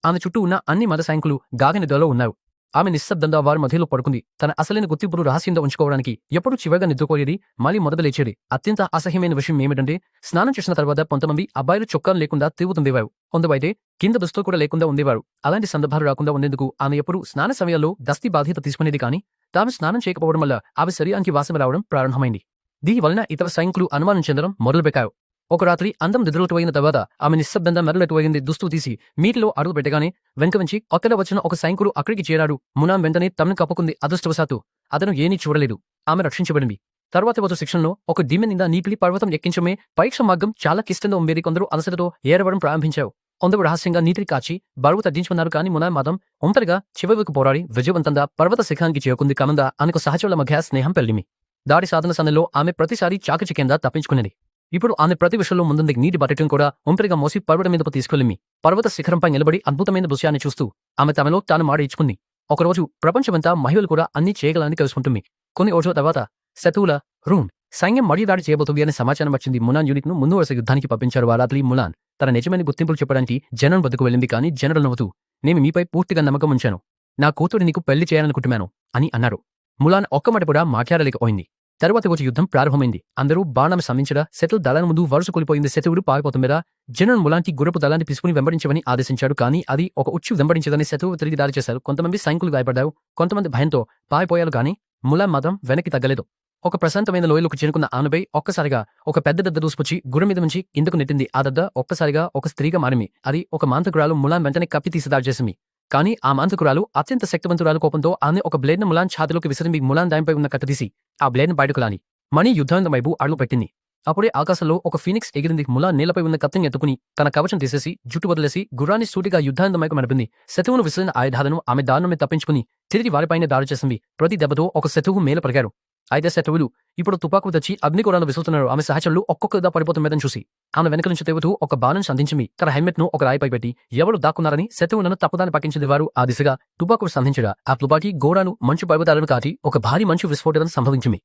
ఆమె చుట్టూ ఉన్న అన్ని మత సైనికులు గాగనిద్రలో ఉన్నారు. ఆమె నిశ్శబ్దంగా వారి మధ్యలో పడుకుంది. తన అసలైన గుర్తింపును రహస్యంగా ఉంచుకోవడానికి ఎప్పుడు చివరిగా నిద్రపోయేది, మళ్ళీ మొదట లేచేది. అత్యంత అసహ్యమైన విషయం ఏమిటంటే, స్నానం చేసిన తర్వాత కొంతమంది అబ్బాయిలు చొక్కాలు లేకుండా తిరుగుతుండేవారు. కొందరైతే కింద దుస్తులు కూడా లేకుండా ఉండేవారు. అలాంటి సందర్భాలు రాకుండా ఉండేందుకు ఆమె ఎప్పుడు స్నాన సమయాల్లో దస్తీ బాధ్యత తీసుకునేది. కానీ తాము స్నానం చేయకపోవడం వల్ల ఆమె శరీరానికి వాసన రావడం ప్రారంభమైంది. దీని వలన ఇతర సైనికులు అనుమానం చెందడం మొదలుపెట్టారు. ఒక రాత్రి అందం నిద్రలోకి తర్వాత ఆమె నిశ్శబ్దంగా మెరలెట్టుపోయింది. దుస్తులు తీసి మీటిలో అడుగు పెట్టగానే వెనుక నుంచి అక్కడ వచ్చిన ఒక సైనికుడు అక్కడికి చేరాడు. మునాన్ వెంటనే తమను కప్పుకుంది. అదృష్టవశాత్తు అతను ఏమీ చూడలేదు. ఆమె రక్షించబడింది. తర్వాత వచ్చే శిక్షణలో ఒక డిమెన్ నిండా నీటిలి పర్వతం ఎక్కించమే పరీక్ష మార్గం చాలా క్లిష్టంగా ఉండేది. కొందరు అలసటతో ఏడవడం ప్రారంభించారు. కొందరు రహస్యంగా నీటిని కాచి బరువు తగ్గించుకున్నారు. కానీ మునాన్ మాత్రం ఒంటరిగా చివరికి పోరాడి విజయవంతంగా పర్వత శిఖరానికి చేరుకుంది. క్రమంగా ఆమెకు సహచరుల మధ్య స్నేహం పెరిగింది. దాడి సాధన సమయంలో ఆమె ప్రతిసారి చాకచక్యంగా తప్పించుకునేది. ఇప్పుడు ఆమె ప్రతి విషయంలో ముందుంది. నీటి బట్టటం కూడా ఒంటరిగా మోసి పర్వతం మీదకు తీసుకెళ్లింది. పర్వత శిఖరంపై నిలబడి అద్భుతమైన దృశ్యాన్ని చూస్తూ ఆమె తమలో తాను మాట ఇచ్చుకుంది. ఒకరోజు ప్రపంచమంతా మహిళలు కూడా అన్ని చేయగలని తెలుసుకుంటుంది. కొన్ని రోజుల తర్వాత శత్రువుల రూమ్ సైన్యం మళ్లీ దాడి చేయబోతుంది అనే సమాచారం వచ్చింది. ములాన్ యూనిట్ ను ముందు వరుస యుద్ధానికి పంపించారు. ఆ రాత్రి ములాన్ తన నిజమైన గుర్తింపులు చెప్పడానికి జనరల్ వద్దకు వెళ్ళింది. కానీ జనరల్ నవ్వుతూ, నేను మీపై పూర్తిగా నమ్మకం ఉంచాను. నా కూతురు నీకు పెళ్లి చేయాలనుకుంటున్నాను అని అన్నారు. ములాన్ ఒక్క మాట కూడా మాట్లాడలేకపోయింది. తరువాత వచ్చి యుద్ధం ప్రారంభమైంది. అందరూ బాణం సంధించగా శత్రు దళాల ముందు వరుస కూలిపోయింది. శత్రువులు పారిపోతుండగా జనరల్ ములాన్కి గుర్రపు దళాన్ని తీసుకుని వెంబడించమని ఆదేశించాడు. కానీ అది ఒక ఉచ్చు వెంబడించదని శత్రువు తిరిగి దాడి చేశారు. కొంతమంది సైనికులు గాయపడ్డారు. కొంతమంది భయంతో పారిపోయారు. కానీ ములాన్ మాత్రం వెనక్కి తగ్గలేదు. ఒక ప్రశాంతమైన లోయలోకి చేరుకున్న ఆమెపై ఒక్కసారిగా ఒక పెద్ద దద్ద దూసుకొచ్చి గుర్రం మీద నుంచి కిందకు నెట్టింది. ఆ దద్ద ఒక్కసారిగా ఒక స్త్రీగా మారింది. అది ఒక మాంత్రికురాలు. ములాన్ వెంటనే కప్పి తీసి దాడి చేసింది. కానీ ఆ మాంత్రికురాలు అత్యంత శక్తివంతురాలు. కోపంతో ఆమె ఒక బ్లేడ్ను ములాన్ ఛాతిలోకి విసిరింది. ములాన్ దానిపై ఉన్న కట్ట తీసి ఆ బ్లేడ్ను బయటకు లాని మణి యుద్ధాంతం వైపు అడుగు పెట్టింది. అప్పుడే ఆకాశంలో ఒక ఫీనిక్స్ ఎగిరింది. ములాన్ నేలపై ఉన్న కత్తిని ఎత్తుకుని తన కవచం తీసేసి జుట్టు వదిలేసి గుర్రాన్ని సూటిగా యుద్ధాంతం వైపు నడిపింది. శత్రువును విసిరిన ఆయుధాలను ఆమె దారుణమే తప్పించుకుని తిరిగి వారిపైన దాడి చేసింది. ప్రతి దెబ్బతో ఒక శత్రువు మేల పడిగారు. అయితే శత్రువులు ఇప్పుడు తుపాకులు తెచ్చి అగ్నికోరాలు విసురుతున్నారు. ఆమె సహచరులు ఒక్కొక్కగా పడిపోతుందని చూసి ఆమె వెనక నుంచి తెగుతూ ఒక బాణం సంధించింది. తన హెల్మెట్ ను ఒక రాయిపై పెట్టి ఎవరు దాక్కున్నారని శత్రువులను తప్పుదాన్ని పక్కించింది. వారు ఆ దిశగా తుపాకులు సంధించగా ఆ తుపాకీ ఘోరాలు మంచు పర్వతాలను కాటి ఒక భారీ మంచు విస్ఫోటనం సంభవించింది.